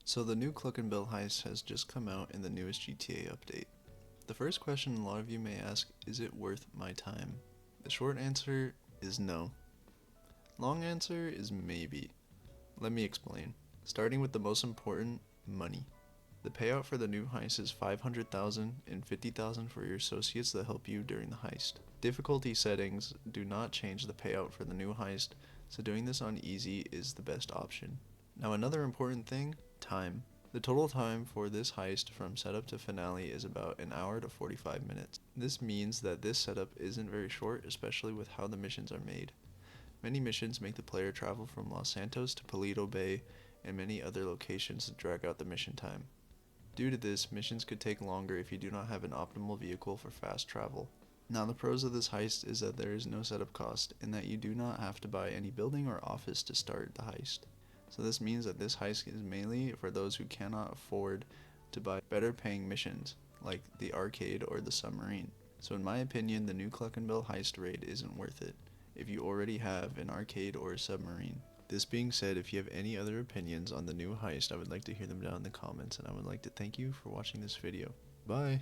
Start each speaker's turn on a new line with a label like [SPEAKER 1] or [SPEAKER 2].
[SPEAKER 1] So the new Cluckin Heist has just come out in the newest GTA update. The first question a lot of you may ask, is it worth my time? The short answer is no. Long answer is maybe. Let me explain. Starting with the most important, money. The payout for the new heist is $500,000 and $50,000 for your associates that help you during the heist. Difficulty settings do not change the payout for the new heist, so doing this on easy is the best option. Now another important thing, time. The total time for this heist from setup to finale is about an hour to 45 minutes. This means that this setup isn't very short, especially with how the missions are made. Many missions make the player travel from Los Santos to Paleto Bay and many other locations to drag out the mission time. Due to this, missions could take longer if you do not have an optimal vehicle for fast travel. Now the pros of this heist is that there is no setup cost and that you do not have to buy any building or office to start the heist. So this means that this heist is mainly for those who cannot afford to buy better paying missions, like the arcade or the submarine. So in my opinion, the new Cluckin heist raid isn't worth it if you already have an arcade or a submarine. This being said, if you have any other opinions on the new heist, I would like to hear them down in the comments, and I would like to thank you for watching this video. Bye!